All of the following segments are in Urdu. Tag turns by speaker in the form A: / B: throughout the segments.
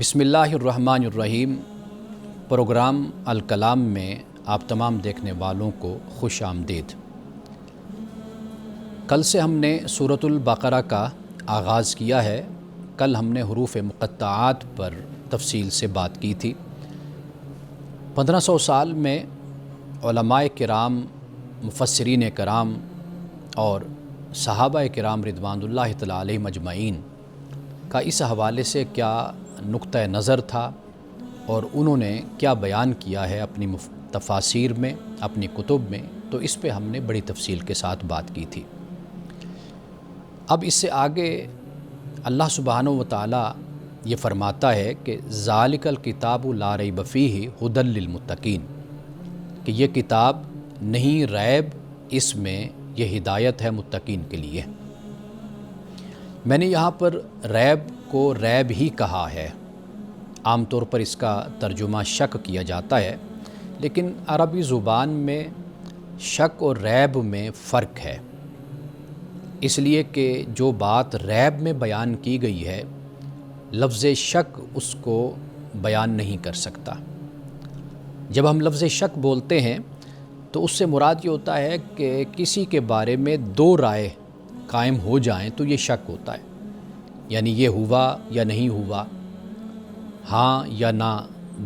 A: بسم اللہ الرحمن الرحیم۔ پروگرام الکلام میں آپ تمام دیکھنے والوں کو خوش آمدید۔ کل سے ہم نے سورۃ البقرہ کا آغاز کیا ہے۔ کل ہم نے حروف مقطعات پر تفصیل سے بات کی تھی۔ 1500 سال میں علماء کرام، مفسرین کرام اور صحابہ کرام رضوان اللہ تعالی علیہم اجمعین کا اس حوالے سے کیا نقطہ نظر تھا اور انہوں نے کیا بیان کیا ہے اپنی تفاسیر میں، اپنی کتب میں، تو اس پہ ہم نے بڑی تفصیل کے ساتھ بات کی تھی۔ اب اس سے آگے اللہ سبحانہ و تعالی یہ فرماتا ہے کہ ذالک الکتاب لا ریب فیہ ھدی للمتقین، کہ یہ کتاب نہیں ریب، اس میں یہ ہدایت ہے متقین کے لیے۔ میں نے یہاں پر ریب کو ریب ہی کہا ہے۔ عام طور پر اس کا ترجمہ شک کیا جاتا ہے، لیکن عربی زبان میں شک اور ریب میں فرق ہے، اس لیے کہ جو بات ریب میں بیان کی گئی ہے، لفظ شک اس کو بیان نہیں کر سکتا۔ جب ہم لفظ شک بولتے ہیں تو اس سے مراد یہ ہوتا ہے کہ کسی کے بارے میں دو رائے قائم ہو جائیں تو یہ شک ہوتا ہے، یعنی یہ ہوا یا نہیں ہوا، ہاں یا نہ،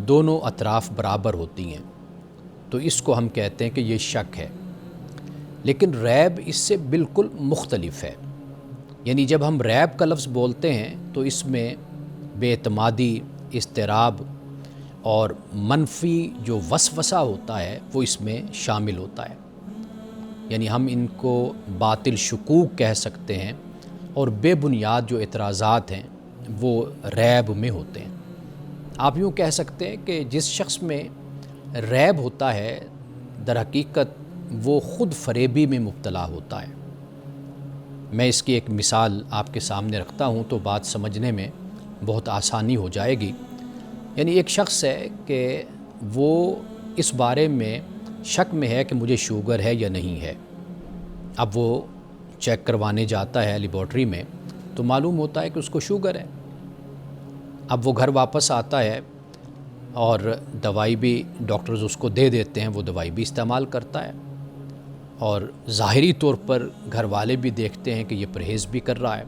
A: دونوں اطراف برابر ہوتی ہیں، تو اس کو ہم کہتے ہیں کہ یہ شک ہے۔ لیکن ریب اس سے بالکل مختلف ہے، یعنی جب ہم ریب کا لفظ بولتے ہیں تو اس میں بے اعتمادی، اضطراب اور منفی جو وسوسہ ہوتا ہے وہ اس میں شامل ہوتا ہے، یعنی ہم ان کو باطل شکوک کہہ سکتے ہیں، اور بے بنیاد جو اعتراضات ہیں وہ ریب میں ہوتے ہیں۔ آپ یوں کہہ سکتے ہیں کہ جس شخص میں ریب ہوتا ہے، در حقیقت وہ خود فریبی میں مبتلا ہوتا ہے۔ میں اس کی ایک مثال آپ کے سامنے رکھتا ہوں تو بات سمجھنے میں بہت آسانی ہو جائے گی۔ یعنی ایک شخص ہے کہ وہ اس بارے میں شک میں ہے کہ مجھے شوگر ہے یا نہیں ہے۔ اب وہ چیک کروانے جاتا ہے لیبارٹری میں تو معلوم ہوتا ہے کہ اس کو شوگر ہے۔ اب وہ گھر واپس آتا ہے اور دوائی بھی ڈاکٹرز اس کو دے دیتے ہیں، وہ دوائی بھی استعمال کرتا ہے، اور ظاہری طور پر گھر والے بھی دیکھتے ہیں کہ یہ پرہیز بھی کر رہا ہے،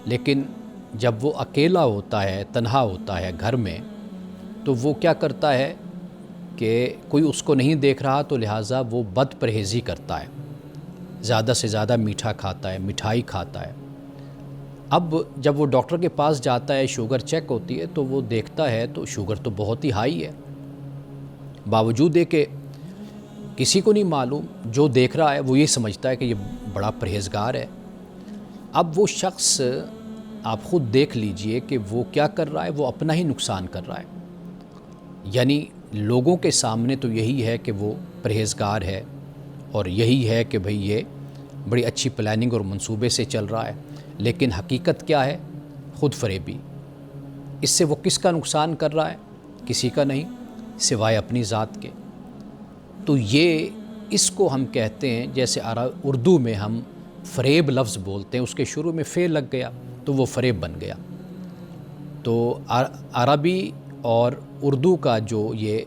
A: لیکن جب وہ اکیلا ہوتا ہے، تنہا ہوتا ہے گھر میں، تو وہ کیا کرتا ہے کہ کوئی اس کو نہیں دیکھ رہا تو لہٰذا وہ بد پرہیزی کرتا ہے، زیادہ سے زیادہ میٹھا کھاتا ہے، مٹھائی کھاتا ہے۔ اب جب وہ ڈاکٹر کے پاس جاتا ہے، شوگر چیک ہوتی ہے تو وہ دیکھتا ہے تو شوگر تو بہت ہی ہائی ہے، باوجود ہے کہ کسی کو نہیں معلوم، جو دیکھ رہا ہے وہ یہ سمجھتا ہے کہ یہ بڑا پرہیزگار ہے۔ اب وہ شخص آپ خود دیکھ لیجئے کہ وہ کیا کر رہا ہے، وہ اپنا ہی نقصان کر رہا ہے، یعنی لوگوں کے سامنے تو یہی ہے کہ وہ پرہیزگار ہے اور یہی ہے کہ بھئی یہ بڑی اچھی پلاننگ اور منصوبے سے چل رہا ہے، لیکن حقیقت کیا ہے؟ خود فریبی۔ اس سے وہ کس کا نقصان کر رہا ہے؟ کسی کا نہیں سوائے اپنی ذات کے۔ تو یہ اس کو ہم کہتے ہیں، جیسے اردو میں ہم فریب لفظ بولتے ہیں، اس کے شروع میں فے لگ گیا تو وہ فریب بن گیا۔ تو عربی اور اردو کا جو یہ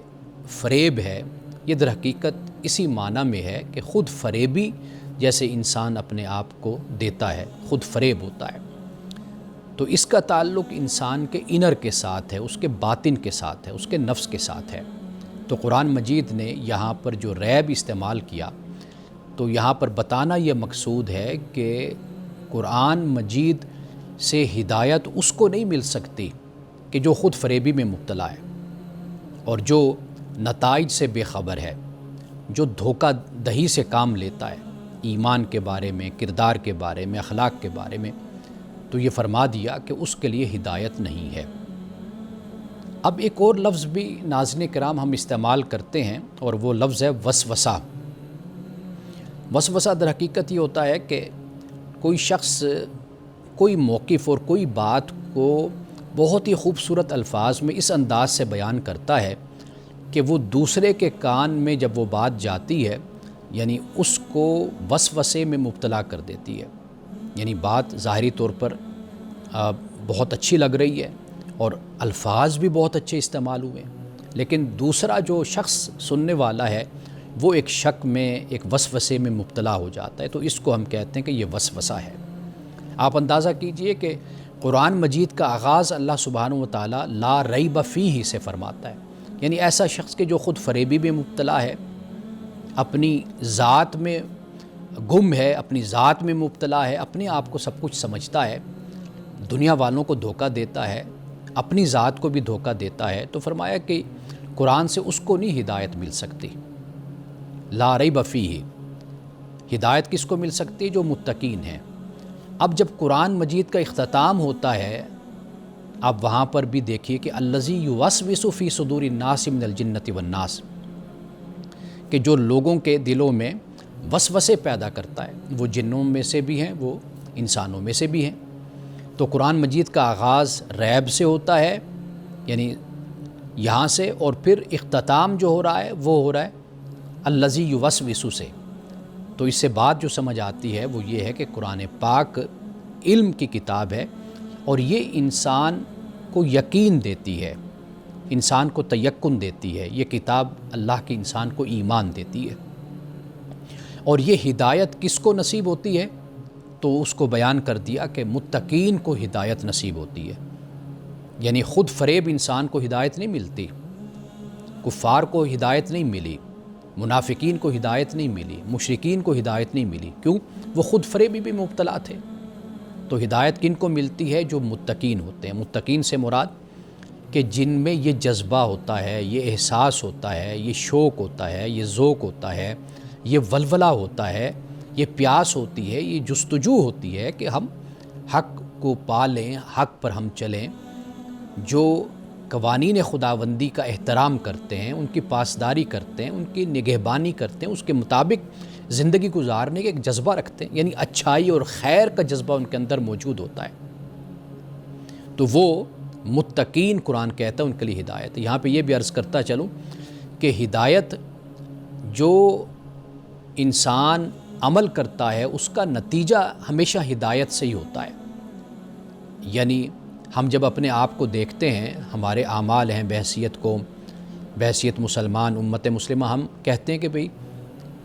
A: فریب ہے، یہ در حقیقت اسی معنی میں ہے کہ خود فریبی جیسے انسان اپنے آپ کو دیتا ہے، خود فریب ہوتا ہے۔ تو اس کا تعلق انسان کے انر کے ساتھ ہے، اس کے باطن کے ساتھ ہے، اس کے نفس کے ساتھ ہے۔ تو قرآن مجید نے یہاں پر جو ریب استعمال کیا، تو یہاں پر بتانا یہ مقصود ہے کہ قرآن مجید سے ہدایت اس کو نہیں مل سکتی کہ جو خود فریبی میں مبتلا ہے اور جو نتائج سے بے خبر ہے، جو دھوکہ دہی سے کام لیتا ہے، ایمان کے بارے میں، کردار کے بارے میں، اخلاق کے بارے میں، تو یہ فرما دیا کہ اس کے لیے ہدایت نہیں ہے۔ اب ایک اور لفظ بھی ناظرین کرام ہم استعمال کرتے ہیں، اور وہ لفظ ہے وسوسہ۔ وسوسہ در حقیقت یہ ہوتا ہے کہ کوئی شخص کوئی موقف اور کوئی بات کو بہت ہی خوبصورت الفاظ میں اس انداز سے بیان کرتا ہے کہ وہ دوسرے کے کان میں جب وہ بات جاتی ہے، یعنی اس کو وسوسے میں مبتلا کر دیتی ہے، یعنی بات ظاہری طور پر بہت اچھی لگ رہی ہے اور الفاظ بھی بہت اچھے استعمال ہوئے ہیں، لیکن دوسرا جو شخص سننے والا ہے وہ ایک شک میں، ایک وسوسے میں مبتلا ہو جاتا ہے، تو اس کو ہم کہتے ہیں کہ یہ وسوسہ ہے۔ آپ اندازہ کیجئے کہ قرآن مجید کا آغاز اللہ سبحانہ و تعالیٰ لا ریب فیہ سے فرماتا ہے، یعنی ایسا شخص کہ جو خود فریبی میں مبتلا ہے، اپنی ذات میں گم ہے، اپنی ذات میں مبتلا ہے، اپنے آپ کو سب کچھ سمجھتا ہے، دنیا والوں کو دھوکہ دیتا ہے، اپنی ذات کو بھی دھوکہ دیتا ہے، تو فرمایا کہ قرآن سے اس کو نہیں ہدایت مل سکتی۔ لا ریب فیہ، ہدایت کس کو مل سکتی ہے؟ جو متقین ہیں۔ اب جب قرآن مجید کا اختتام ہوتا ہے، اب وہاں پر بھی دیکھیے کہ الذی یوسوس فی صدور الناس من الجنۃ والناس، کہ جو لوگوں کے دلوں میں وسوسے پیدا کرتا ہے، وہ جنوں میں سے بھی ہیں، وہ انسانوں میں سے بھی ہیں۔ تو قرآن مجید کا آغاز ریب سے ہوتا ہے، یعنی یہاں سے، اور پھر اختتام جو ہو رہا ہے وہ ہو رہا ہے الذی یوسوس سے۔ تو اس سے بات جو سمجھ آتی ہے وہ یہ ہے کہ قرآن پاک علم کی کتاب ہے، اور یہ انسان کو یقین دیتی ہے، انسان کو تیقن دیتی ہے۔ یہ کتاب اللہ کی انسان کو ایمان دیتی ہے، اور یہ ہدایت کس کو نصیب ہوتی ہے؟ تو اس کو بیان کر دیا کہ متقین کو ہدایت نصیب ہوتی ہے، یعنی خود فریب انسان کو ہدایت نہیں ملتی، کفار کو ہدایت نہیں ملی، منافقین کو ہدایت نہیں ملی، مشرکین کو ہدایت نہیں ملی، کیوں؟ وہ خود فریبی بھی مبتلا تھے۔ تو ہدایت کن کو ملتی ہے؟ جو متقین ہوتے ہیں۔ متقین سے مراد کہ جن میں یہ جذبہ ہوتا ہے، یہ احساس ہوتا ہے، یہ شوق ہوتا ہے، یہ ذوق ہوتا ہے، یہ ولولہ ہوتا ہے، یہ پیاس ہوتی ہے، یہ جستجو ہوتی ہے کہ ہم حق کو پالیں، حق پر ہم چلیں، جو قوانین خداوندی کا احترام کرتے ہیں، ان کی پاسداری کرتے ہیں، ان کی نگہبانی کرتے ہیں، اس کے مطابق زندگی گزارنے کا ایک جذبہ رکھتے ہیں، یعنی اچھائی اور خیر کا جذبہ ان کے اندر موجود ہوتا ہے، تو وہ متقین قرآن کہتا ہے ان کے لیے ہدایت ہے۔ یہاں پہ یہ بھی عرض کرتا چلوں کہ ہدایت جو انسان عمل کرتا ہے اس کا نتیجہ ہمیشہ ہدایت سے ہی ہوتا ہے، یعنی ہم جب اپنے آپ کو دیکھتے ہیں، ہمارے اعمال ہیں بحیثیت قوم، بحیثیت مسلمان امت مسلمہ، ہم کہتے ہیں کہ بھئی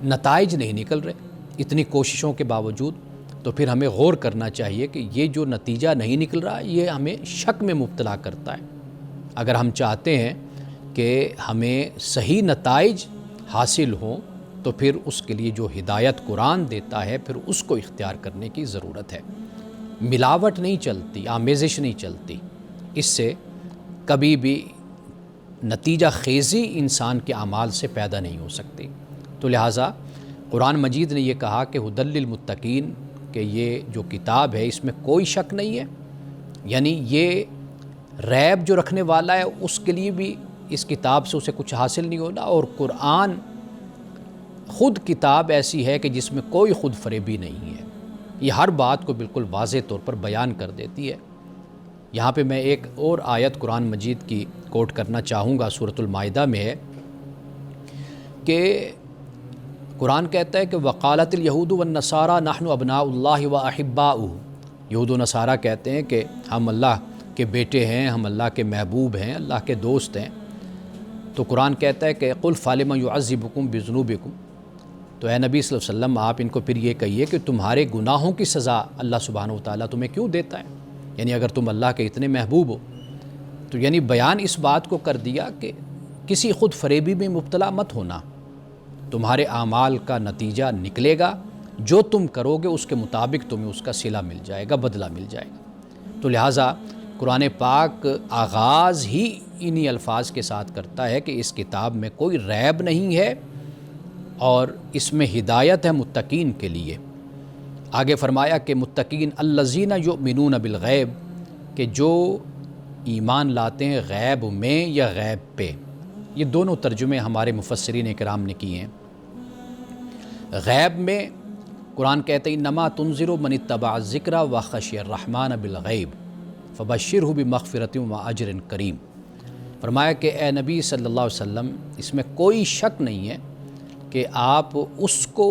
A: نتائج نہیں نکل رہے اتنی کوششوں کے باوجود، تو پھر ہمیں غور کرنا چاہیے کہ یہ جو نتیجہ نہیں نکل رہا یہ ہمیں شک میں مبتلا کرتا ہے۔ اگر ہم چاہتے ہیں کہ ہمیں صحیح نتائج حاصل ہوں تو پھر اس کے لیے جو ہدایت قرآن دیتا ہے پھر اس کو اختیار کرنے کی ضرورت ہے۔ ملاوٹ نہیں چلتی، آمیزش نہیں چلتی، اس سے کبھی بھی نتیجہ خیزی انسان کے اعمال سے پیدا نہیں ہو سکتی۔ تو لہٰذا قرآن مجید نے یہ کہا کہ ھدی للمتقین، کہ یہ جو کتاب ہے اس میں کوئی شک نہیں ہے، یعنی یہ ریب جو رکھنے والا ہے اس کے لیے بھی اس کتاب سے اسے کچھ حاصل نہیں ہونا، اور قرآن خود کتاب ایسی ہے کہ جس میں کوئی خود فریبی نہیں ہے، یہ ہر بات کو بالکل واضح طور پر بیان کر دیتی ہے۔ یہاں پہ میں ایک اور آیت قرآن مجید کی کوٹ کرنا چاہوں گا، سورۃ المائدہ میں ہے کہ قرآن کہتا ہے کہ وقالت اليہود والنصارى نحن ابناء اللہ واحباؤہ، یہود و نصارہ کہتے ہیں کہ ہم اللہ کے بیٹے ہیں، ہم اللہ کے محبوب ہیں، اللہ کے دوست ہیں۔ تو قرآن کہتا ہے کہ قل فلم يعذبکم بذنوبکم، تو اے نبی صلی اللہ علیہ وسلم آپ ان کو پھر یہ کہیے کہ تمہارے گناہوں کی سزا اللہ سبحانہ وتعالیٰ تمہیں کیوں دیتا ہے، یعنی اگر تم اللہ کے اتنے محبوب ہو تو یعنی بیان اس بات کو کر دیا کہ کسی خود فریبی میں مبتلا مت ہونا، تمہارے اعمال کا نتیجہ نکلے گا، جو تم کرو گے اس کے مطابق تمہیں اس کا صلہ مل جائے گا، بدلہ مل جائے گا۔ تو لہٰذا قرآن پاک آغاز ہی انہی الفاظ کے ساتھ کرتا ہے کہ اس کتاب میں کوئی ریب نہیں ہے اور اس میں ہدایت ہے متقین کے لیے۔ آگے فرمایا کہ متقین الذین یؤمنون بالغیب، کہ جو ایمان لاتے ہیں غیب میں یا غیب پہ، یہ دونوں ترجمے ہمارے مفسرین کرام نے کیے ہیں۔ غیب میں قرآن کہتے ہیں انما تنذر من اتبع الذکر وخشی الرحمن بالغیب فبشرہ بمغفرۃ واجر کریم۔ فرمایا کہ اے نبی صلی اللہ علیہ وسلم، اس میں کوئی شک نہیں ہے کہ آپ اس کو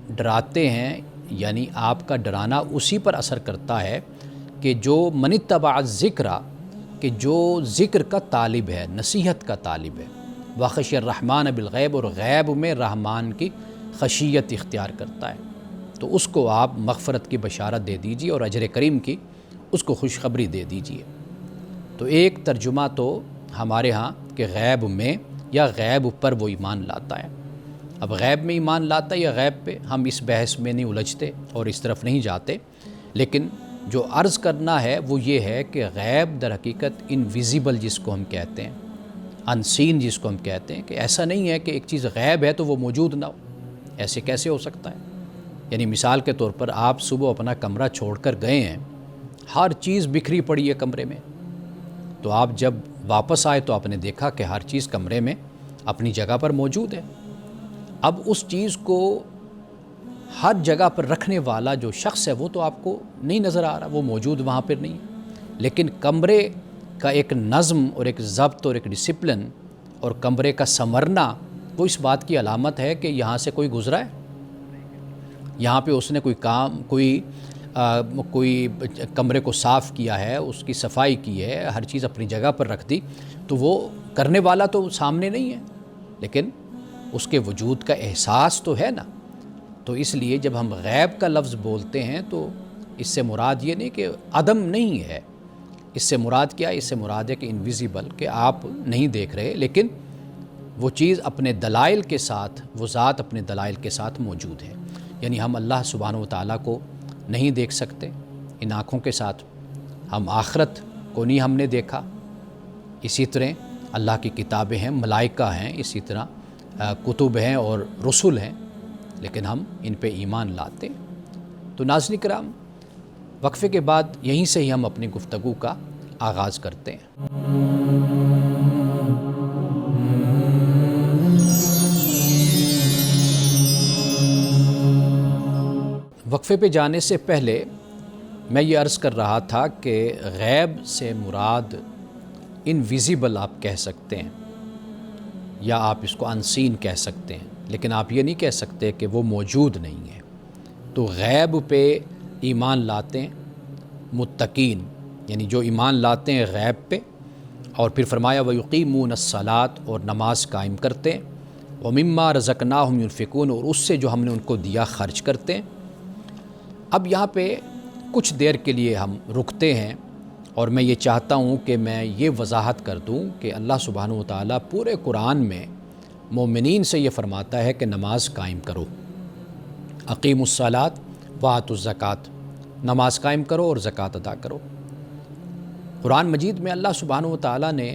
A: ڈراتے ہیں، یعنی آپ کا ڈرانا اسی پر اثر کرتا ہے کہ جو من اتبع الذکر، کہ جو ذکر کا طالب ہے، نصیحت کا طالب ہے، وخشی الرحمن بالغیب، اور غیب میں رحمان کی خشیت اختیار کرتا ہے، تو اس کو آپ مغفرت کی بشارت دے دیجیے اور اجر کریم کی اس کو خوشخبری دے دیجیے۔ تو ایک ترجمہ تو ہمارے ہاں کہ غیب میں یا غیب پر وہ ایمان لاتا ہے۔ اب غیب میں ایمان لاتا ہے یا غیب پہ، ہم اس بحث میں نہیں الجھتے اور اس طرف نہیں جاتے، لیکن جو عرض کرنا ہے وہ یہ ہے کہ غیب در حقیقت انویزیبل جس کو ہم کہتے ہیں، انسین جس کو ہم کہتے ہیں، کہ ایسا نہیں ہے کہ ایک چیز غیب ہے تو وہ موجود نہ ہو، ایسے کیسے ہو سکتا ہے؟ یعنی مثال کے طور پر آپ صبح اپنا کمرہ چھوڑ کر گئے ہیں، ہر چیز بکھری پڑی ہے کمرے میں، تو آپ جب واپس آئے تو آپ نے دیکھا کہ ہر چیز کمرے میں اپنی جگہ پر موجود ہے۔ اب اس چیز کو ہر جگہ پر رکھنے والا جو شخص ہے وہ تو آپ کو نہیں نظر آ رہا، وہ موجود وہاں پر نہیں، لیکن کمرے کا ایک نظم اور ایک ضبط اور ایک ڈسپلن اور کمرے کا سنورنا وہ اس بات کی علامت ہے کہ یہاں سے کوئی گزرا ہے، یہاں پہ اس نے کوئی کام کوئی کمرے کو صاف کیا ہے، اس کی صفائی کی ہے، ہر چیز اپنی جگہ پر رکھ دی، تو وہ کرنے والا تو سامنے نہیں ہے، لیکن اس کے وجود کا احساس تو ہے نا۔ تو اس لیے جب ہم غیب کا لفظ بولتے ہیں تو اس سے مراد یہ نہیں کہ عدم نہیں ہے، اس سے مراد کیا ہے؟ اس سے مراد ہے کہ انویزیبل، کہ آپ نہیں دیکھ رہے، لیکن وہ چیز اپنے دلائل کے ساتھ، وہ ذات اپنے دلائل کے ساتھ موجود ہے۔ یعنی ہم اللہ سبحانہ و تعالیٰ کو نہیں دیکھ سکتے ان آنکھوں کے ساتھ، ہم آخرت کو نہیں ہم نے دیکھا، اسی طرح اللہ کی کتابیں ہیں، ملائکہ ہیں، اسی طرح کتب ہیں اور رسول ہیں، لیکن ہم ان پہ ایمان لاتے ہیں۔ تو ناظرین کرام، وقفے کے بعد یہیں سے ہی ہم اپنی گفتگو کا آغاز کرتے ہیں۔ وقفے پہ جانے سے پہلے میں یہ عرض کر رہا تھا کہ غیب سے مراد انویزیبل آپ کہہ سکتے ہیں یا آپ اس کو انسین کہہ سکتے ہیں، لیکن آپ یہ نہیں کہہ سکتے کہ وہ موجود نہیں ہے۔ تو غیب پہ ایمان لاتے ہیں متقین، یعنی جو ایمان لاتے ہیں غیب پہ، اور پھر فرمایا وَيُقِيمُونَ الصَّلَاةَ، اور نماز قائم کرتے ہیں، وَمِمَّا رَزَقْنَاهُمْ يُنْفِقُونَ، اور اس سے جو ہم نے ان کو دیا خرچ کرتے ہیں۔ اب یہاں پہ کچھ دیر کے لیے ہم رکتے ہیں، اور میں یہ چاہتا ہوں کہ میں یہ وضاحت کر دوں کہ اللہ سبحانہ و تعالیٰ پورے قرآن میں مومنین سے یہ فرماتا ہے کہ نماز قائم کرو، اقیموا الصلاۃ وآتوا الزکوٰۃ، نماز قائم کرو اور زکوٰۃ ادا کرو۔ قرآن مجید میں اللہ سبحانہ و تعالیٰ نے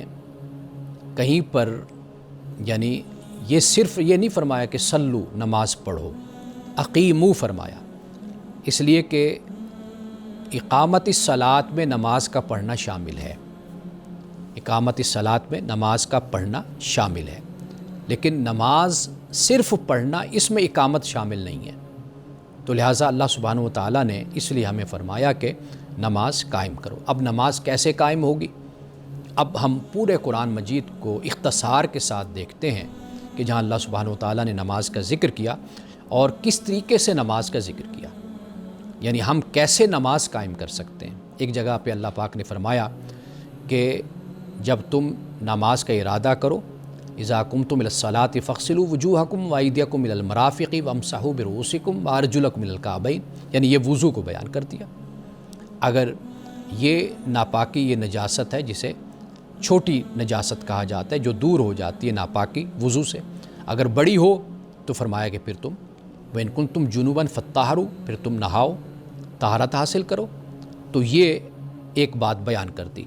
A: کہیں پر یعنی یہ صرف یہ نہیں فرمایا کہ صلو، نماز پڑھو، اقیمو فرمایا، اس لیے کہ اقامت الصلاۃ میں نماز کا پڑھنا شامل ہے، اقامت الصلاۃ میں نماز کا پڑھنا شامل ہے، لیکن نماز صرف پڑھنا اس میں اقامت شامل نہیں ہے۔ تو لہٰذا اللہ سبحانہ و تعالیٰ نے اس لیے ہمیں فرمایا کہ نماز قائم کرو۔ اب نماز کیسے قائم ہوگی؟ اب ہم پورے قرآن مجید کو اختصار کے ساتھ دیکھتے ہیں کہ جہاں اللہ سبحانہ و تعالیٰ نے نماز کا ذکر کیا اور کس طریقے سے نماز کا ذکر کیا، یعنی ہم کیسے نماز قائم کر سکتے ہیں۔ ایک جگہ پہ اللہ پاک نے فرمایا کہ جب تم نماز کا ارادہ کرو، اذا قمتم الی الصلاۃ فاغسلوا وجوہکم وایدیکم الی المرافق وامسحوا برؤوسکم وارجلکم الی الکعبین، یعنی یہ وضو کو بیان کر دیا۔ اگر یہ ناپاکی، یہ نجاست ہے جسے چھوٹی نجاست کہا جاتا ہے، جو دور ہو جاتی ہے ناپاکی وضو سے، اگر بڑی ہو تو فرمایا کہ پھر تم وَإِن كُنتُمْ جُنُوبًا فَطَّهِّرُوا، پھر تم نہاؤ، طہارت حاصل کرو۔ تو یہ ایک بات بیان کر دی۔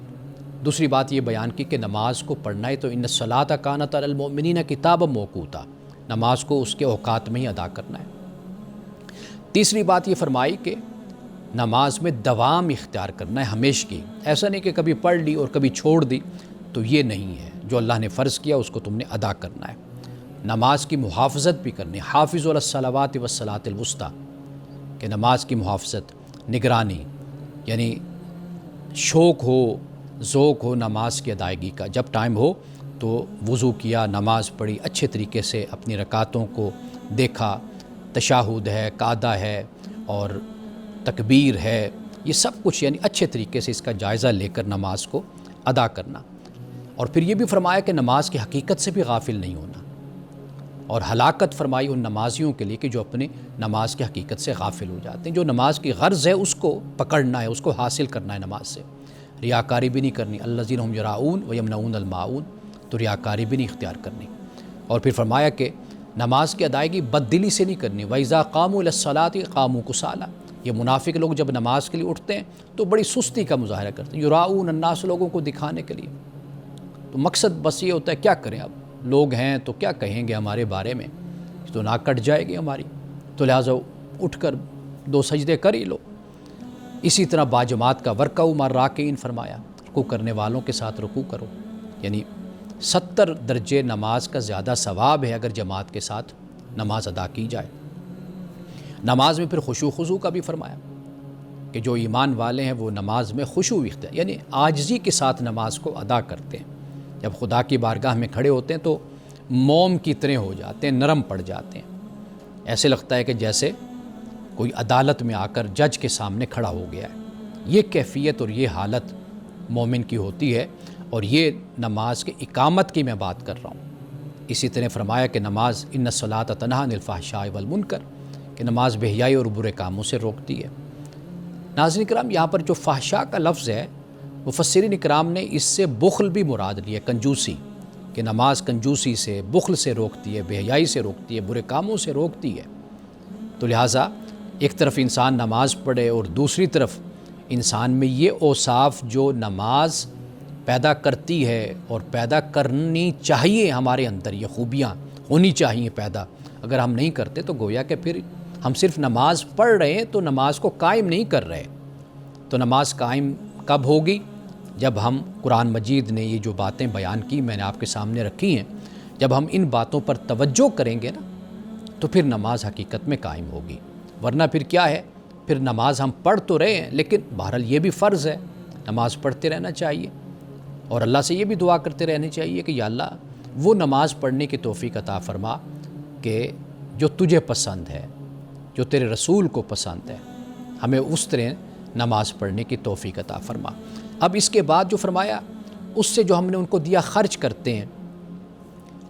A: دوسری بات یہ بیان کی کہ نماز کو پڑھنا ہے تو ان الصلاۃ کانت علی المؤمنین کتابا موقوتا، نماز کو اس کے اوقات میں ہی ادا کرنا ہے۔ تیسری بات یہ فرمائی کہ نماز میں دوام اختیار کرنا ہے، ہمیشگی، ایسا نہیں کہ کبھی پڑھ لی اور کبھی چھوڑ دی، تو یہ نہیں ہے۔ جو اللہ نے فرض کیا اس کو تم نے ادا کرنا ہے۔ نماز کی محافظت بھی کرنی، حافظوا علی الصلوات والصلاۃ الوسطیٰ، کہ نماز کی محافظت، نگرانی، یعنی شوق ہو، ذوق ہو نماز کی ادائیگی کا، جب ٹائم ہو تو وضو کیا، نماز پڑھی، اچھے طریقے سے اپنی رکعتوں کو دیکھا، تشہد ہے، قعدہ ہے اور تکبیر ہے، یہ سب کچھ یعنی اچھے طریقے سے اس کا جائزہ لے کر نماز کو ادا کرنا، اور پھر یہ بھی فرمایا کہ نماز کی حقیقت سے بھی غافل نہیں ہونا، اور ہلاکت فرمائی ان نمازیوں کے لیے کہ جو اپنے نماز کی حقیقت سے غافل ہو جاتے ہیں۔ جو نماز کی غرض ہے اس کو پکڑنا ہے، اس کو حاصل کرنا ہے نماز سے، ریاکاری بھی نہیں کرنی، الذین هم یراؤون ویمنعون الماعون، تو ریاکاری بھی نہیں اختیار کرنی۔ اور پھر فرمایا کہ نماز کی ادائیگی بد دلی سے نہیں کرنی، وَإِذَا قَامُوا إِلَى الصَّلَاةِ قَامُوا كُسَالَىٰ، یہ منافق لوگ جب نماز کے لیے اٹھتے ہیں تو بڑی سستی کا مظاہرہ کرتے ہیں، یراؤون الناس، لوگوں کو دکھانے کے لیے۔ تو مقصد بس یہ ہوتا ہے کیا کریں، اب لوگ ہیں تو کیا کہیں گے ہمارے بارے میں، تو ناک کٹ جائے گی ہماری، تو لہٰذا اٹھ کر 2 سجدے کر ہی لو۔ اسی طرح باجماعت کا ورکعوا مع الراکعین فرمایا، رکوع کرنے والوں کے ساتھ رکوع کرو، یعنی 70 درجے نماز کا زیادہ ثواب ہے اگر جماعت کے ساتھ نماز ادا کی جائے۔ نماز میں پھر خشوع خضوع کا بھی فرمایا کہ جو ایمان والے ہیں وہ نماز میں خشوع اختیار، یعنی عاجزی کے ساتھ نماز کو ادا کرتے ہیں۔ جب خدا کی بارگاہ میں کھڑے ہوتے ہیں تو موم کی طرح ہو جاتے ہیں، نرم پڑ جاتے ہیں، ایسے لگتا ہے کہ جیسے کوئی عدالت میں آ کر جج کے سامنے کھڑا ہو گیا ہے۔ یہ کیفیت اور یہ حالت مومن کی ہوتی ہے، اور یہ نماز کے اقامت کی میں بات کر رہا ہوں۔ اسی طرح فرمایا کہ نماز ان الصلاۃ تنہی عن الفحشاء والمنکر، کہ نماز بے حیائی اور برے کاموں سے روکتی ہے۔ ناظرین کرام، یہاں پر جو فحشاء کا لفظ ہے، مفسرین کرام نے اس سے بخل بھی مراد لی ہے، کنجوسی، کہ نماز کنجوسی سے، بخل سے روکتی ہے، بے حیائی سے روکتی ہے، برے کاموں سے روکتی ہے۔ تو لہٰذا ایک طرف انسان نماز پڑھے اور دوسری طرف انسان میں یہ اوصاف جو نماز پیدا کرتی ہے اور پیدا کرنی چاہیے، ہمارے اندر یہ خوبیاں ہونی چاہیے پیدا، اگر ہم نہیں کرتے تو گویا کہ پھر ہم صرف نماز پڑھ رہے ہیں تو نماز کو قائم نہیں کر رہے۔ تو نماز قائم کب ہوگی؟ جب ہم قرآن مجید نے یہ جو باتیں بیان کی، میں نے آپ کے سامنے رکھی ہیں، جب ہم ان باتوں پر توجہ کریں گے نا تو پھر نماز حقیقت میں قائم ہوگی۔ ورنہ پھر کیا ہے، پھر نماز ہم پڑھ تو رہے ہیں لیکن بہرحال یہ بھی فرض ہے، نماز پڑھتے رہنا چاہیے، اور اللہ سے یہ بھی دعا کرتے رہنے چاہیے کہ یا اللہ وہ نماز پڑھنے کی توفیق عطا فرما کہ جو تجھے پسند ہے، جو تیرے رسول کو پسند ہے، ہمیں اس طرح نماز پڑھنے کی توفیق عطا فرما۔ اب اس کے بعد جو فرمایا، اس سے جو ہم نے ان کو دیا خرچ کرتے ہیں۔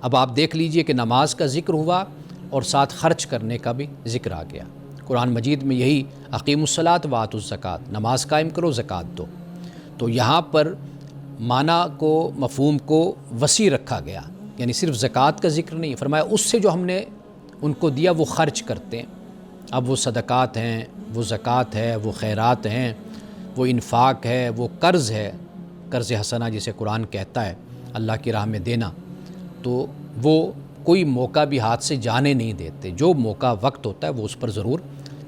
A: اب آپ دیکھ لیجئے کہ نماز کا ذکر ہوا اور ساتھ خرچ کرنے کا بھی ذکر آ گیا۔ قرآن مجید میں یہی اقیموا الصلاۃ وآتوا الزکوٰۃ، نماز قائم کرو، زکوٰۃ دو۔ تو یہاں پر معنی کو، مفہوم کو وسیع رکھا گیا، یعنی صرف زکوٰۃ کا ذکر نہیں، فرمایا اس سے جو ہم نے ان کو دیا وہ خرچ کرتے ہیں۔ اب وہ صدقات ہیں، وہ زکوٰۃ ہے، وہ خیرات ہیں، وہ انفاق ہے، وہ قرض ہے، قرض حسنہ جسے قرآن کہتا ہے، اللہ کی راہ میں دینا، تو وہ کوئی موقع بھی ہاتھ سے جانے نہیں دیتے، جو موقع وقت ہوتا ہے وہ اس پر ضرور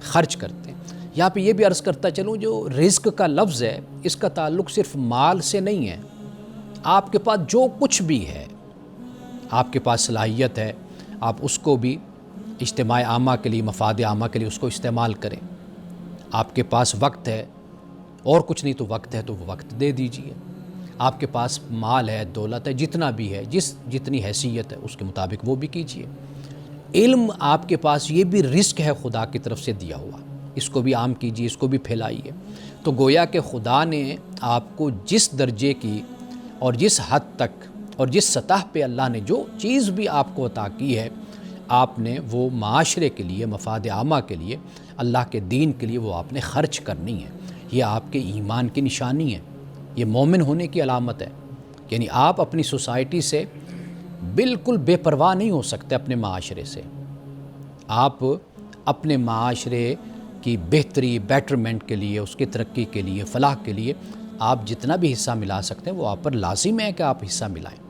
A: خرچ کرتے ہیں۔ یہاں پہ یہ بھی عرض کرتا چلوں، جو رزق کا لفظ ہے اس کا تعلق صرف مال سے نہیں ہے، آپ کے پاس جو کچھ بھی ہے، آپ کے پاس صلاحیت ہے، آپ اس کو بھی اجتماع عامہ کے لیے، مفاد عامہ کے لیے اس کو استعمال کریں۔ آپ کے پاس وقت ہے اور کچھ نہیں تو وقت ہے تو وہ وقت دے دیجئے۔ آپ کے پاس مال ہے، دولت ہے، جتنا بھی ہے، جتنی حیثیت ہے اس کے مطابق وہ بھی کیجئے۔ علم آپ کے پاس، یہ بھی رزق ہے خدا کی طرف سے دیا ہوا، اس کو بھی عام کیجئے، اس کو بھی پھیلائیے۔ تو گویا کہ خدا نے آپ کو جس درجے کی اور جس حد تک اور جس سطح پہ اللہ نے جو چیز بھی آپ کو عطا کی ہے، آپ نے وہ معاشرے کے لیے، مفاد عامہ کے لیے، اللہ کے دین کے لیے وہ آپ نے خرچ کرنی ہے۔ یہ آپ کے ایمان کی نشانی ہے، یہ مومن ہونے کی علامت ہے۔ یعنی آپ اپنی سوسائٹی سے بالکل بے پرواہ نہیں ہو سکتے، اپنے معاشرے سے۔ آپ اپنے معاشرے کی بہتری، بیٹرمنٹ کے لیے، اس کی ترقی کے لیے، فلاح کے لیے آپ جتنا بھی حصہ ملا سکتے ہیں وہ آپ پر لازم ہے کہ آپ حصہ ملائیں۔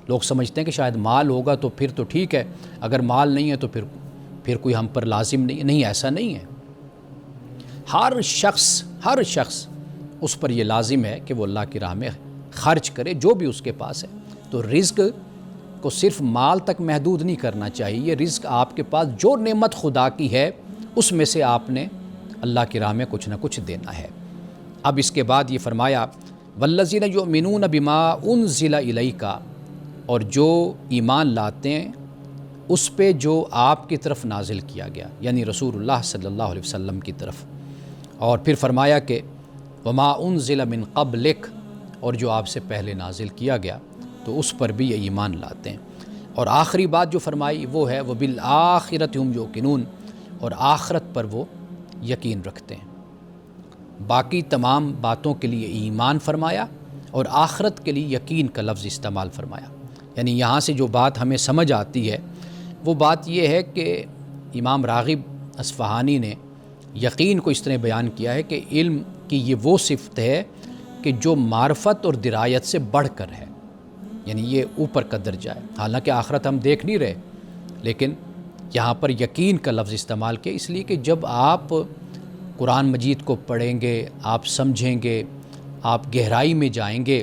A: لوگ سمجھتے ہیں کہ شاید مال ہوگا تو پھر تو ٹھیک ہے، اگر مال نہیں ہے تو پھر کوئی ہم پر لازم نہیں ہے۔ نہیں، ایسا نہیں ہے۔ ہر شخص اس پر یہ لازم ہے کہ وہ اللہ کی راہ میں خرچ کرے جو بھی اس کے پاس ہے۔ تو رزق کو صرف مال تک محدود نہیں کرنا چاہیے، یہ رزق آپ کے پاس جو نعمت خدا کی ہے اس میں سے آپ نے اللہ کی راہ میں کچھ نہ کچھ دینا ہے۔ اب اس کے بعد یہ فرمایا والذین یؤمنون بما انزل الیک، اور جو ایمان لاتے ہیں اس پہ جو آپ کی طرف نازل کیا گیا، یعنی رسول اللہ صلی اللہ علیہ وسلم کی طرف۔ اور پھر فرمایا کہ وما انزل من قبلک، اور جو آپ سے پہلے نازل کیا گیا تو اس پر بھی یہ ایمان لاتے ہیں۔ اور آخری بات جو فرمائی وہ ہے وَبِالْآخِرَةِ هُمْ يُوقِنُونَ، اور آخرت پر وہ یقین رکھتے ہیں۔ باقی تمام باتوں کے لیے ایمان فرمایا اور آخرت کے لیے یقین کا لفظ استعمال فرمایا۔ یعنی یہاں سے جو بات ہمیں سمجھ آتی ہے وہ بات یہ ہے کہ امام راغب اصفہانی نے یقین کو اس طرح بیان کیا ہے کہ علم کی یہ وہ صفت ہے کہ جو معرفت اور درایت سے بڑھ کر ہے، یعنی یہ اوپر کا درجہ ہے۔ حالانکہ آخرت ہم دیکھ نہیں رہے، لیکن یہاں پر یقین کا لفظ استعمال کیا اس لیے کہ جب آپ قرآن مجید کو پڑھیں گے، آپ سمجھیں گے، آپ گہرائی میں جائیں گے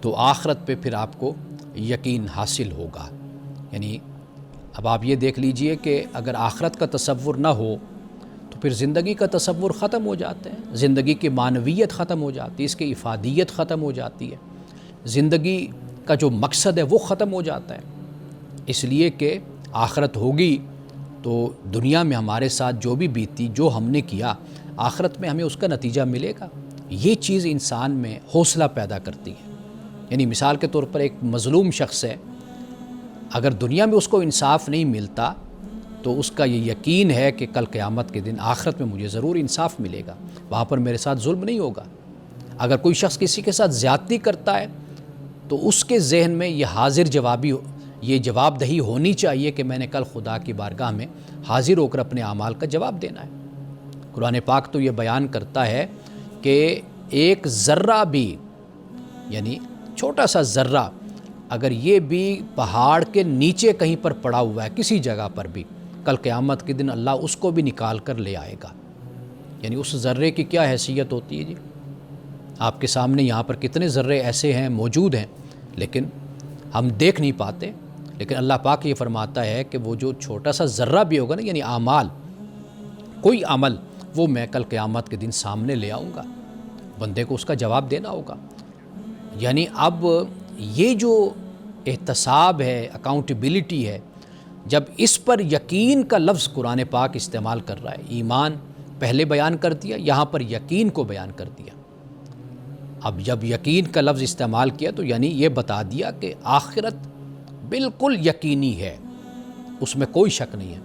A: تو آخرت پہ پھر آپ کو یقین حاصل ہوگا۔ یعنی اب آپ یہ دیکھ لیجئے کہ اگر آخرت کا تصور نہ ہو تو پھر زندگی کا تصور ختم ہو جاتا ہے، زندگی کی معنویت ختم ہو جاتی ہے، اس کی افادیت ختم ہو جاتی ہے، زندگی کا جو مقصد ہے وہ ختم ہو جاتا ہے۔ اس لیے کہ آخرت ہوگی تو دنیا میں ہمارے ساتھ جو بھی بیتی، جو ہم نے کیا، آخرت میں ہمیں اس کا نتیجہ ملے گا۔ یہ چیز انسان میں حوصلہ پیدا کرتی ہے۔ یعنی مثال کے طور پر ایک مظلوم شخص ہے، اگر دنیا میں اس کو انصاف نہیں ملتا تو اس کا یہ یقین ہے کہ کل قیامت کے دن آخرت میں مجھے ضرور انصاف ملے گا، وہاں پر میرے ساتھ ظلم نہیں ہوگا۔ اگر کوئی شخص کسی کے ساتھ زیادتی کرتا ہے تو اس کے ذہن میں یہ جواب دہی ہونی چاہیے کہ میں نے کل خدا کی بارگاہ میں حاضر ہو کر اپنے اعمال کا جواب دینا ہے۔ قرآن پاک تو یہ بیان کرتا ہے کہ ایک ذرہ بھی، یعنی چھوٹا سا ذرہ اگر یہ بھی پہاڑ کے نیچے کہیں پر پڑا ہوا ہے کسی جگہ پر بھی، کل قیامت کے دن اللہ اس کو بھی نکال کر لے آئے گا۔ یعنی اس ذرے کی کیا حیثیت ہوتی ہے جی؟ آپ کے سامنے یہاں پر کتنے ذرے ایسے ہیں موجود ہیں لیکن ہم دیکھ نہیں پاتے، لیکن اللہ پاک یہ فرماتا ہے کہ وہ جو چھوٹا سا ذرہ بھی ہوگا نا، یعنی اعمال، کوئی عمل، وہ میں کل قیامت کے دن سامنے لے آؤں گا، بندے کو اس کا جواب دینا ہوگا۔ یعنی اب یہ جو احتساب ہے، اکاؤنٹیبلٹی ہے، جب اس پر یقین کا لفظ قرآن پاک استعمال کر رہا ہے، ایمان پہلے بیان کر دیا، یہاں پر یقین کو بیان کر دیا۔ اب جب یقین کا لفظ استعمال کیا تو یعنی یہ بتا دیا کہ آخرت بالکل یقینی ہے، اس میں کوئی شک نہیں ہے۔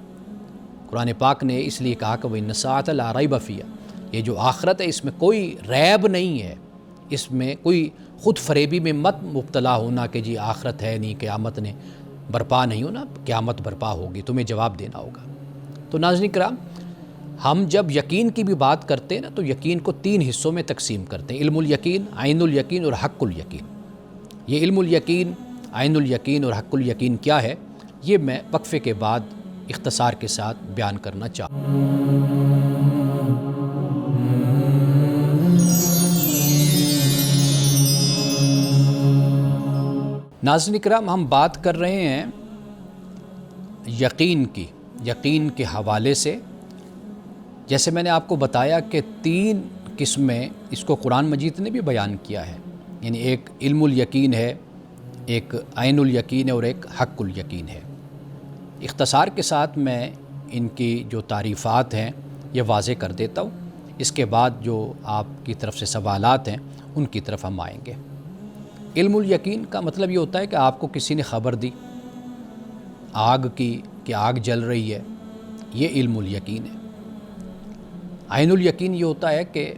A: قرآن پاک نے اس لیے کہا کہ وَإِنَّ السَّاعَةَ لَا رَيْبَ فِيهَا، یہ جو آخرت ہے اس میں کوئی ریب نہیں ہے، اس میں کوئی خود فریبی میں مت مبتلا ہونا کہ جی آخرت ہے نہیں، قیامت نے برپا نہیں ہونا، قیامت برپا ہوگی، تمہیں جواب دینا ہوگا۔ تو ناظرین کرام، ہم جب یقین کی بھی بات کرتے ہیں نا تو یقین کو 3 حصوں میں تقسیم کرتے ہیں: علم الیقین، عین الیقین اور حق الیقین۔ یہ علم الیقین، عین الیقین اور حق الیقین کیا ہے، یہ میں وقفے کے بعد اختصار کے ساتھ بیان کرنا چاہتا ہوں۔ ناظرین کرام، ہم بات کر رہے ہیں یقین کے حوالے سے۔ جیسے میں نے آپ کو بتایا کہ 3 قسمیں اس کو قرآن مجید نے بھی بیان کیا ہے، یعنی ایک علم الیقین ہے، ایک عین الیقین ہے اور ایک حق الیقین ہے۔ اختصار کے ساتھ میں ان کی جو تعریفات ہیں یہ واضح کر دیتا ہوں، اس کے بعد جو آپ کی طرف سے سوالات ہیں ان کی طرف ہم آئیں گے۔ علم الیقین کا مطلب یہ ہوتا ہے کہ آپ کو کسی نے خبر دی آگ کی کہ آگ جل رہی ہے، یہ علم الیقین ہے۔ عین الیقین یہ ہوتا ہے کہ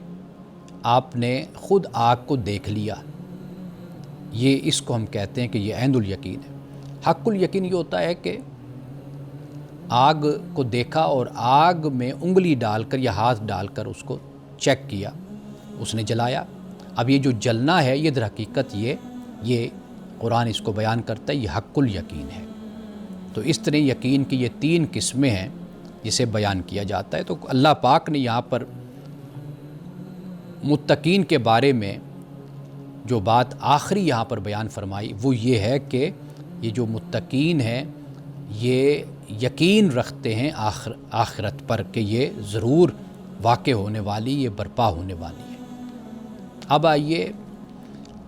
A: آپ نے خود آگ کو دیکھ لیا، یہ اس کو ہم کہتے ہیں کہ یہ عین الیقین ہے۔ حق الیقین یہ ہوتا ہے کہ آگ کو دیکھا اور آگ میں انگلی ڈال کر یا ہاتھ ڈال کر اس کو چیک کیا، اس نے جلایا۔ اب یہ جو جلنا ہے یہ در حقیقت یہ قرآن اس کو بیان کرتا ہے، یہ حق الیقین ہے۔ تو اس طرح یقین کی یہ 3 قسمیں ہیں جسے بیان کیا جاتا ہے۔ تو اللہ پاک نے یہاں پر متقین کے بارے میں جو بات آخری یہاں پر بیان فرمائی وہ یہ ہے کہ یہ جو متقین ہیں یہ یقین رکھتے ہیں آخرت پر کہ یہ ضرور واقع ہونے والی، یہ برپا ہونے والی ہے۔ اب آئیے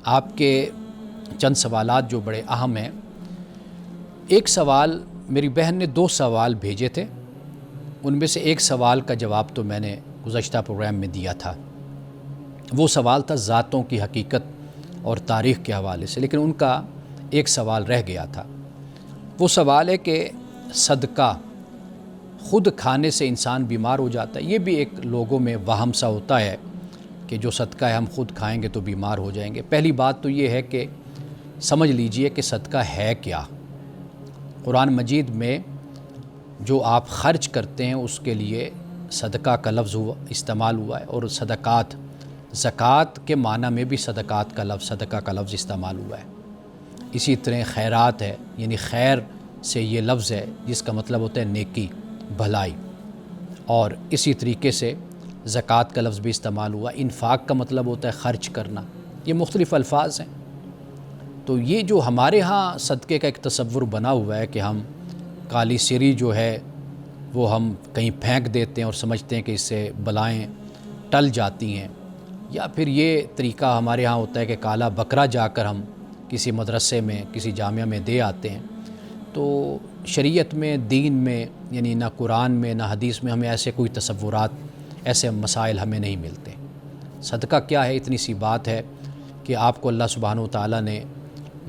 A: آپ کے چند سوالات جو بڑے اہم ہیں۔ ایک سوال، میری بہن نے 2 سوال بھیجے تھے، ان میں سے ایک سوال کا جواب تو میں نے گزشتہ پروگرام میں دیا تھا۔ وہ سوال تھا ذاتوں کی حقیقت اور تاریخ کے حوالے سے، لیکن ان کا ایک سوال رہ گیا تھا۔ وہ سوال ہے کہ صدقہ خود کھانے سے انسان بیمار ہو جاتا ہے؟ یہ بھی ایک لوگوں میں وہم سا ہوتا ہے کہ جو صدقہ ہے ہم خود کھائیں گے تو بیمار ہو جائیں گے۔ پہلی بات تو یہ ہے کہ سمجھ لیجئے کہ صدقہ ہے کیا۔ قرآن مجید میں جو آپ خرچ کرتے ہیں اس کے لیے صدقہ کا لفظ استعمال ہوا ہے، اور صدقات، زکوٰۃ کے معنی میں بھی صدقات کا لفظ، صدقہ کا لفظ استعمال ہوا ہے۔ اسی طرح خیرات ہے، یعنی خیر سے یہ لفظ ہے جس کا مطلب ہوتا ہے نیکی، بھلائی، اور اسی طریقے سے زکوٰۃ کا لفظ بھی استعمال ہوا۔ انفاق کا مطلب ہوتا ہے خرچ کرنا۔ یہ مختلف الفاظ ہیں۔ تو یہ جو ہمارے ہاں صدقے کا ایک تصور بنا ہوا ہے کہ ہم کالی سری جو ہے وہ ہم کہیں پھینک دیتے ہیں اور سمجھتے ہیں کہ اس سے بلائیں ٹل جاتی ہیں، یا پھر یہ طریقہ ہمارے ہاں ہوتا ہے کہ کالا بکرا جا کر ہم کسی مدرسے میں، کسی جامعہ میں دے آتے ہیں۔ تو شریعت میں، دین میں، یعنی نہ قرآن میں نہ حدیث میں ہمیں ایسے کوئی تصورات، ایسے مسائل ہمیں نہیں ملتے۔ صدقہ کیا ہے؟ اتنی سی بات ہے کہ آپ کو اللہ سبحانہ و تعالیٰ نے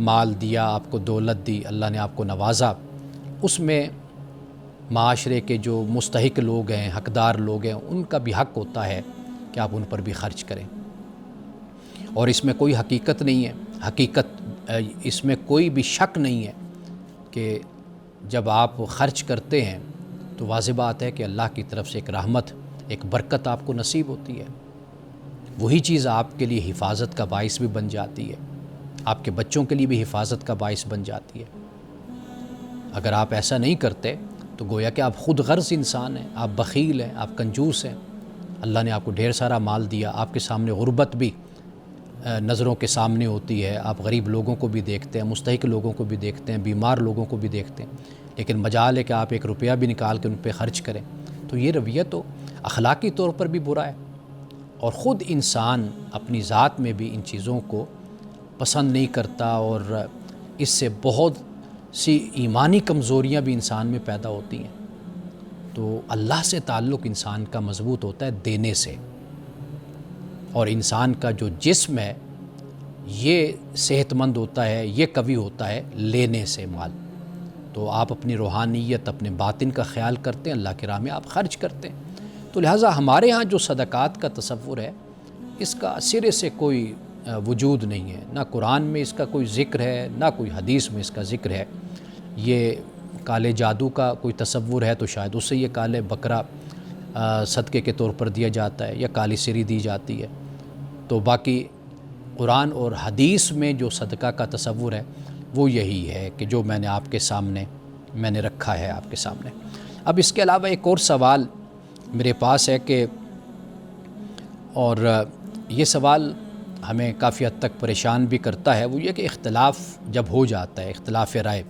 A: مال دیا، آپ کو دولت دی، اللہ نے آپ کو نوازا، اس میں معاشرے کے جو مستحق لوگ ہیں، حقدار لوگ ہیں، ان کا بھی حق ہوتا ہے کہ آپ ان پر بھی خرچ کریں۔ اور اس میں کوئی حقیقت نہیں ہے، اس میں کوئی بھی شک نہیں ہے کہ جب آپ خرچ کرتے ہیں تو واضح بات ہے کہ اللہ کی طرف سے ایک رحمت، ایک برکت آپ کو نصیب ہوتی ہے۔ وہی چیز آپ کے لیے حفاظت کا باعث بھی بن جاتی ہے، آپ کے بچوں کے لیے بھی حفاظت کا باعث بن جاتی ہے۔ اگر آپ ایسا نہیں کرتے تو گویا کہ آپ خود غرض انسان ہیں، آپ بخیل ہیں، آپ کنجوس ہیں۔ اللہ نے آپ کو ڈھیر سارا مال دیا، آپ کے سامنے غربت بھی نظروں کے سامنے ہوتی ہے، آپ غریب لوگوں کو بھی دیکھتے ہیں، مستحق لوگوں کو بھی دیکھتے ہیں، بیمار لوگوں کو بھی دیکھتے ہیں، لیکن مجال ہے کہ آپ ایک روپیہ بھی نکال کے ان پہ خرچ کریں۔ تو یہ رویہ تو اخلاقی طور پر بھی برا ہے، اور خود انسان اپنی ذات میں بھی ان چیزوں کو پسند نہیں کرتا، اور اس سے بہت سی ایمانی کمزوریاں بھی انسان میں پیدا ہوتی ہیں۔ تو اللہ سے تعلق انسان کا مضبوط ہوتا ہے دینے سے، اور انسان کا جو جسم ہے یہ صحت مند ہوتا ہے، یہ قوی ہوتا ہے لینے سے مال۔ تو آپ اپنی روحانیت، اپنے باطن کا خیال کرتے ہیں، اللہ کی راہ میں آپ خرچ کرتے ہیں۔ تو لہٰذا ہمارے ہاں جو صدقات کا تصور ہے اس کا سرے سے کوئی وجود نہیں ہے، نہ قرآن میں اس کا کوئی ذکر ہے، نہ کوئی حدیث میں اس کا ذکر ہے۔ یہ کالے جادو کا کوئی تصور ہے تو شاید اس سے یہ کالے بکرا صدقے کے طور پر دیا جاتا ہے، یا کالی سری دی جاتی ہے۔ تو باقی قرآن اور حدیث میں جو صدقہ کا تصور ہے وہ یہی ہے کہ جو میں نے رکھا ہے آپ کے سامنے۔ اب اس کے علاوہ ایک اور سوال میرے پاس ہے کہ، اور یہ سوال ہمیں کافی حد تک پریشان بھی کرتا ہے، وہ یہ کہ اختلاف جب ہو جاتا ہے، اختلاف رائے،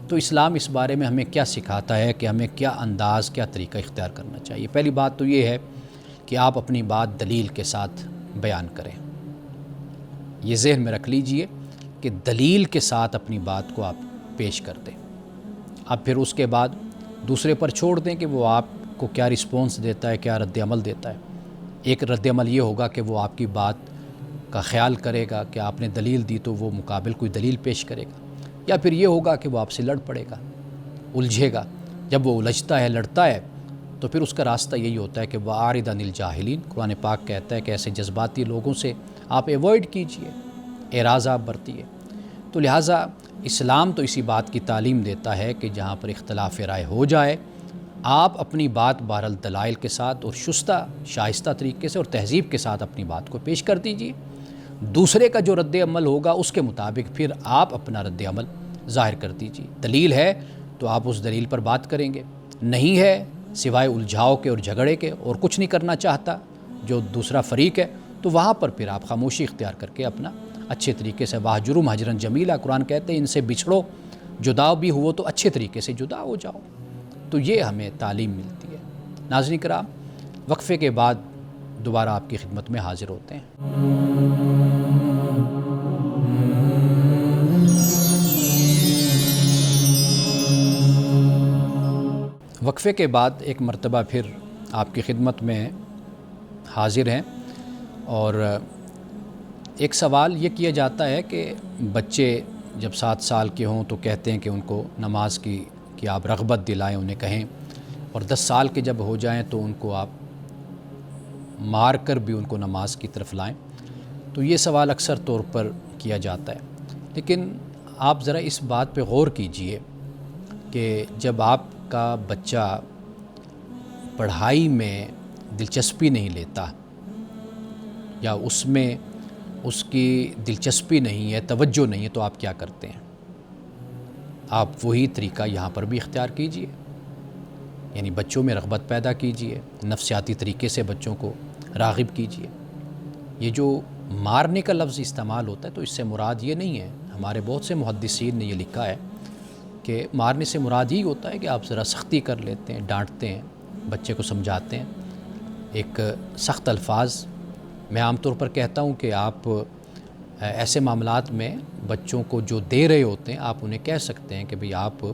A: تو اسلام اس بارے میں ہمیں کیا سکھاتا ہے کہ ہمیں کیا انداز، کیا طریقہ اختیار کرنا چاہیے۔ پہلی بات تو یہ ہے کہ آپ اپنی بات دلیل کے ساتھ بیان کریں۔ یہ ذہن میں رکھ لیجئے کہ دلیل کے ساتھ اپنی بات کو آپ پیش کر دیں۔ اب پھر اس کے بعد دوسرے پر چھوڑ دیں کہ وہ آپ کو کیا رسپونس دیتا ہے، کیا رد عمل دیتا ہے۔ ایک رد عمل یہ ہوگا کہ وہ آپ کی بات کا خیال کرے گا کہ آپ نے دلیل دی تو وہ مقابل کوئی دلیل پیش کرے گا، یا پھر یہ ہوگا کہ وہ آپ سے لڑ پڑے گا، الجھے گا۔ جب وہ الجھتا ہے، لڑتا ہے، تو پھر اس کا راستہ یہی ہوتا ہے کہ وَأَعْرِضْ عَنِ الْجَاهِلِينَ۔ قرآن پاک کہتا ہے کہ ایسے جذباتی لوگوں سے آپ ایوائڈ کیجئے، اعراض آپ برتیے۔ تو لہٰذا اسلام تو اسی بات کی تعلیم دیتا ہے کہ جہاں پر اختلاف رائے ہو جائے، آپ اپنی بات بہرحال دلائل کے ساتھ اور شائستہ طریقے سے اور تہذیب کے ساتھ اپنی بات کو پیش کر دیجئے۔ دوسرے کا جو رد عمل ہوگا اس کے مطابق پھر آپ اپنا رد عمل ظاہر کر دیجئے۔ دلیل ہے تو آپ اس دلیل پر بات کریں گے، نہیں ہے سوائے الجھاؤ کے اور جھگڑے کے اور کچھ نہیں کرنا چاہتا جو دوسرا فریق ہے، تو وہاں پر پھر آپ خاموشی اختیار کر کے اپنا اچھے طریقے سے وَاہْجُرْهُمْ ہَجْرًا جَمِيلًا، قرآن کہتے ہیں ان سے بچھڑو، جدا بھی ہو تو اچھے طریقے سے جدا ہو جاؤ۔ تو یہ ہمیں تعلیم ملتی ہے۔ ناظرین کرام، وقفے کے بعد دوبارہ آپ کی خدمت میں حاضر ہوتے ہیں۔ وقفے کے بعد ایک مرتبہ پھر آپ کی خدمت میں حاضر ہیں، اور ایک سوال یہ کیا جاتا ہے کہ بچے جب 7 سال کے ہوں تو کہتے ہیں کہ ان کو نماز کی آپ رغبت دلائیں، انہیں کہیں، اور 10 سال کے جب ہو جائیں تو ان کو آپ مار کر بھی ان کو نماز کی طرف لائیں۔ تو یہ سوال اکثر طور پر کیا جاتا ہے، لیکن آپ ذرا اس بات پہ غور کیجئے کہ جب آپ کا بچہ پڑھائی میں دلچسپی نہیں لیتا یا اس میں اس کی دلچسپی نہیں ہے، توجہ نہیں ہے، تو آپ کیا کرتے ہیں؟ آپ وہی طریقہ یہاں پر بھی اختیار کیجئے، یعنی بچوں میں رغبت پیدا کیجئے، نفسیاتی طریقے سے بچوں کو راغب کیجئے۔ یہ جو مارنے کا لفظ استعمال ہوتا ہے تو اس سے مراد یہ نہیں ہے، ہمارے بہت سے محدثین نے یہ لکھا ہے کہ مارنے سے مراد ہی ہوتا ہے کہ آپ ذرا سختی کر لیتے ہیں، ڈانٹتے ہیں، بچے کو سمجھاتے ہیں۔ ایک سخت الفاظ میں عام طور پر کہتا ہوں کہ آپ ایسے معاملات میں بچوں کو جو دے رہے ہوتے ہیں آپ انہیں کہہ سکتے ہیں کہ بھئی آپ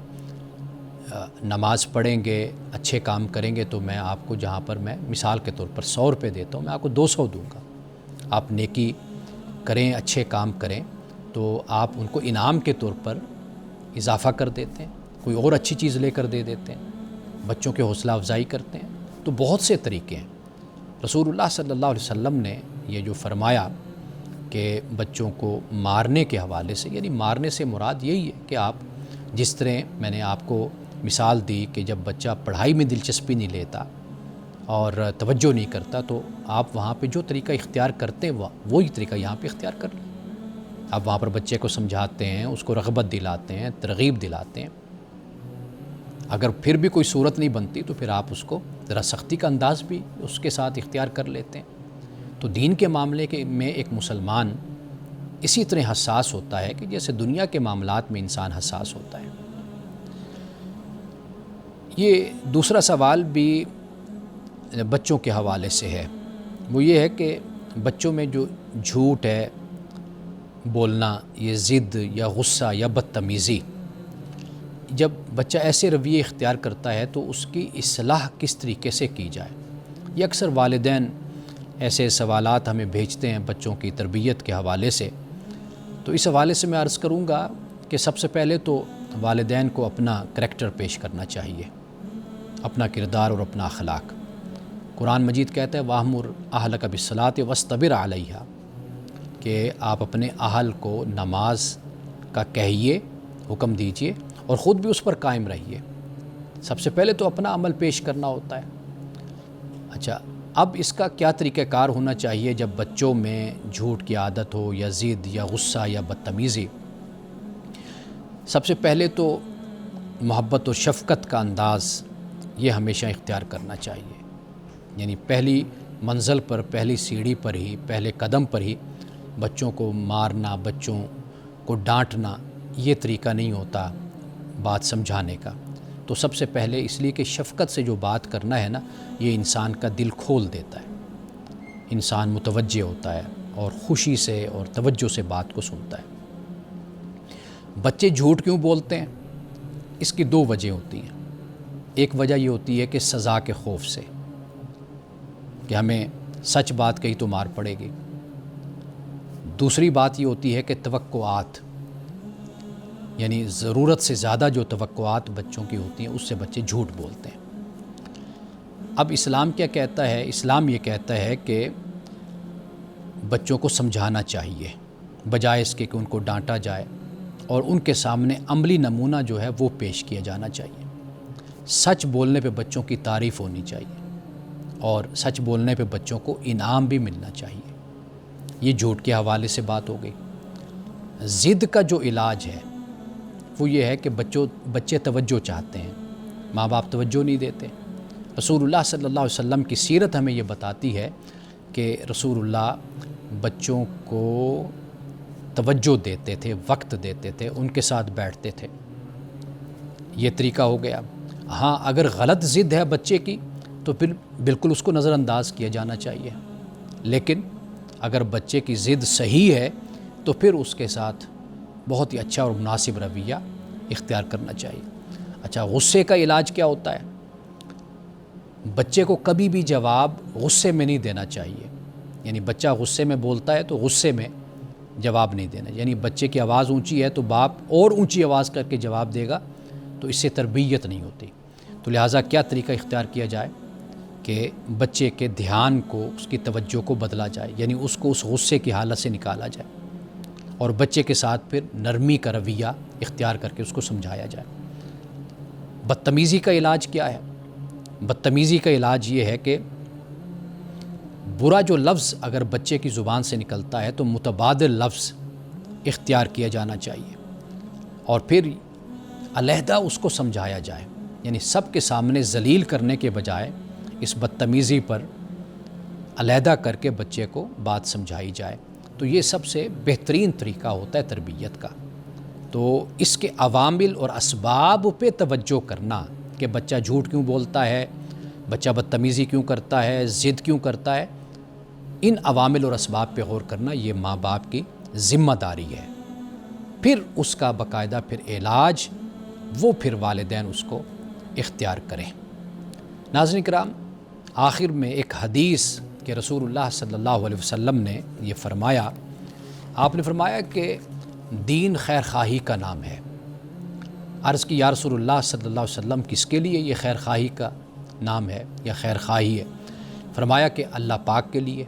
A: نماز پڑھیں گے، اچھے کام کریں گے تو میں آپ کو، جہاں پر میں مثال کے طور پر 100 روپے دیتا ہوں، میں آپ کو 200 دوں گا۔ آپ نیکی کریں، اچھے کام کریں تو آپ ان کو انعام کے طور پر اضافہ کر دیتے ہیں، کوئی اور اچھی چیز لے کر دے دیتے ہیں، بچوں کے حوصلہ افزائی کرتے ہیں۔ تو بہت سے طریقے ہیں۔ رسول اللہ صلی اللہ علیہ وسلم نے یہ جو فرمایا کہ بچوں کو مارنے کے حوالے سے، یعنی مارنے سے مراد یہی ہے کہ آپ جس طرح میں نے آپ کو مثال دی کہ جب بچہ پڑھائی میں دلچسپی نہیں لیتا اور توجہ نہیں کرتا تو آپ وہاں پہ جو طریقہ اختیار کرتے ہیں وہی طریقہ یہاں پہ اختیار کر لیں۔ آپ وہاں پر بچے کو سمجھاتے ہیں، اس کو رغبت دلاتے ہیں، ترغیب دلاتے ہیں۔ اگر پھر بھی کوئی صورت نہیں بنتی تو پھر آپ اس کو ذرا سختی کا انداز بھی اس کے ساتھ اختیار کر لیتے ہیں۔ تو دین کے معاملے میں ایک مسلمان اسی طرح حساس ہوتا ہے کہ جیسے دنیا کے معاملات میں انسان حساس ہوتا ہے۔ یہ دوسرا سوال بھی بچوں کے حوالے سے ہے، وہ یہ ہے کہ بچوں میں جو جھوٹ ہے بولنا، یہ ضد یا غصہ یا بدتمیزی، جب بچہ ایسے رویے اختیار کرتا ہے تو اس کی اصلاح کس طریقے سے کی جائے؟ یہ اکثر والدین ایسے سوالات ہمیں بھیجتے ہیں بچوں کی تربیت کے حوالے سے۔ تو اس حوالے سے میں عرض کروں گا کہ سب سے پہلے تو والدین کو اپنا کریکٹر پیش کرنا چاہیے، اپنا کردار اور اپنا اخلاق۔ قرآن مجید کہتا ہے وَأْمُرْ أَهْلَكَ بِالصَّلَاةِ وَاصْطَبِرْ عَلَيْهَا، کہ آپ اپنے اہل کو نماز کا کہیے، حکم دیجیے اور خود بھی اس پر قائم رہیے۔ سب سے پہلے تو اپنا عمل پیش کرنا ہوتا ہے۔ اچھا، اب اس کا کیا طریقہ کار ہونا چاہیے جب بچوں میں جھوٹ کی عادت ہو یا ضد یا غصہ یا بدتمیزی؟ سب سے پہلے تو محبت و شفقت کا انداز یہ ہمیشہ اختیار کرنا چاہیے، یعنی پہلی منزل پر، پہلی سیڑھی پر ہی، پہلے قدم پر ہی بچوں کو مارنا، بچوں کو ڈانٹنا یہ طریقہ نہیں ہوتا بات سمجھانے کا۔ تو سب سے پہلے اس لیے کہ شفقت سے جو بات کرنا ہے نا، یہ انسان کا دل کھول دیتا ہے، انسان متوجہ ہوتا ہے اور خوشی سے اور توجہ سے بات کو سنتا ہے۔ بچے جھوٹ کیوں بولتے ہیں؟ اس کی 2 وجہ ہوتی ہیں۔ ایک وجہ یہ ہوتی ہے کہ سزا کے خوف سے، کہ ہمیں سچ بات کہی تو مار پڑے گی۔ دوسری بات یہ ہوتی ہے کہ توقعات، یعنی ضرورت سے زیادہ جو توقعات بچوں کی ہوتی ہیں اس سے بچے جھوٹ بولتے ہیں۔ اب اسلام کیا کہتا ہے؟ اسلام یہ کہتا ہے کہ بچوں کو سمجھانا چاہیے بجائے اس کے کہ ان کو ڈانٹا جائے، اور ان کے سامنے عملی نمونہ جو ہے وہ پیش کیا جانا چاہیے۔ سچ بولنے پہ بچوں کی تعریف ہونی چاہیے اور سچ بولنے پہ بچوں کو انعام بھی ملنا چاہیے۔ یہ جھوٹ کے حوالے سے بات ہو گئی۔ ضد کا جو علاج ہے وہ یہ ہے کہ بچے توجہ چاہتے ہیں، ماں باپ توجہ نہیں دیتے۔ رسول اللہ صلی اللہ علیہ وسلم کی سیرت ہمیں یہ بتاتی ہے کہ رسول اللہ بچوں کو توجہ دیتے تھے، وقت دیتے تھے، ان کے ساتھ بیٹھتے تھے۔ یہ طریقہ ہو گیا۔ ہاں، اگر غلط ضد ہے بچے کی تو پھر بالکل اس کو نظر انداز کیا جانا چاہیے، لیکن اگر بچے کی ضد صحیح ہے تو پھر اس کے ساتھ بہت ہی اچھا اور مناسب رویہ اختیار کرنا چاہیے۔ اچھا، غصے کا علاج کیا ہوتا ہے؟ بچے کو کبھی بھی جواب غصے میں نہیں دینا چاہیے، یعنی بچہ غصے میں بولتا ہے تو غصے میں جواب نہیں دینا، یعنی بچے کی آواز اونچی ہے تو باپ اور اونچی آواز کر کے جواب دے گا تو اس سے تربیت نہیں ہوتی۔ تو لہٰذا کیا طریقہ اختیار کیا جائے کہ بچے کے دھیان کو، اس کی توجہ کو بدلا جائے، یعنی اس کو اس غصے کی حالت سے نکالا جائے اور بچے کے ساتھ پھر نرمی کا رویہ اختیار کر کے اس کو سمجھایا جائے۔ بدتمیزی کا علاج کیا ہے؟ بدتمیزی کا علاج یہ ہے کہ برا جو لفظ اگر بچے کی زبان سے نکلتا ہے تو متبادل لفظ اختیار کیا جانا چاہیے اور پھر علیحدہ اس کو سمجھایا جائے، یعنی سب کے سامنے ذلیل کرنے کے بجائے اس بدتمیزی پر علیحدہ کر کے بچے کو بات سمجھائی جائے۔ تو یہ سب سے بہترین طریقہ ہوتا ہے تربیت کا۔ تو اس کے عوامل اور اسباب پہ توجہ کرنا کہ بچہ جھوٹ کیوں بولتا ہے، بچہ بدتمیزی کیوں کرتا ہے، ضد کیوں کرتا ہے، ان عوامل اور اسباب پہ غور کرنا یہ ماں باپ کی ذمہ داری ہے۔ پھر اس کا باقاعدہ پھر علاج وہ پھر والدین اس کو اختیار کریں۔ ناظرین کرام، آخر میں ایک حدیث کہ رسول اللہ صلی اللہ علیہ وسلم نے یہ فرمایا، آپ نے فرمایا کہ دین خیر خواہی کا نام ہے۔ عرض کی یا رسول اللہ صلی اللہ علیہ وسلم کس کے لیے یہ خیر خواہی کا نام ہے یا خیر خواہی ہے؟ فرمایا کہ اللہ پاک کے لیے،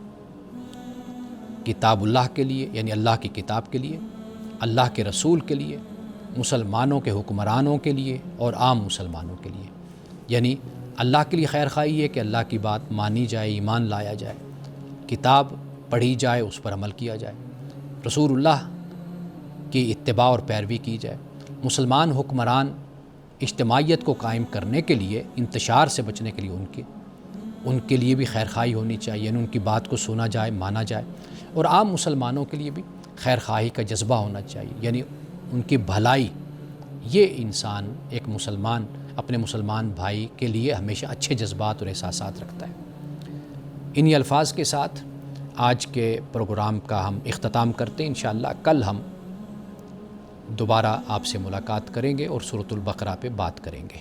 A: کتاب اللہ کے لیے یعنی اللہ کی کتاب کے لیے، اللہ کے رسول کے لیے، مسلمانوں کے حکمرانوں کے لیے اور عام مسلمانوں کے لیے۔ یعنی اللہ کے لیے خیر خواہی ہے کہ اللہ کی بات مانی جائے، ایمان لایا جائے، کتاب پڑھی جائے، اس پر عمل کیا جائے، رسول اللہ کی اتباع اور پیروی کی جائے۔ مسلمان حکمران اجتماعیت کو قائم کرنے کے لیے، انتشار سے بچنے کے لیے ان کے لیے بھی خیر خواہی ہونی چاہیے، یعنی ان کی بات کو سنا جائے، مانا جائے، اور عام مسلمانوں کے لیے بھی خیر خواہی کا جذبہ ہونا چاہیے، یعنی ان کی بھلائی۔ یہ انسان ایک مسلمان اپنے مسلمان بھائی کے لیے ہمیشہ اچھے جذبات اور احساسات رکھتا ہے۔ انہی الفاظ کے ساتھ آج کے پروگرام کا ہم اختتام کرتے ہیں۔ انشاءاللہ کل ہم دوبارہ آپ سے ملاقات کریں گے اور سورۃ البقرہ پہ بات کریں گے۔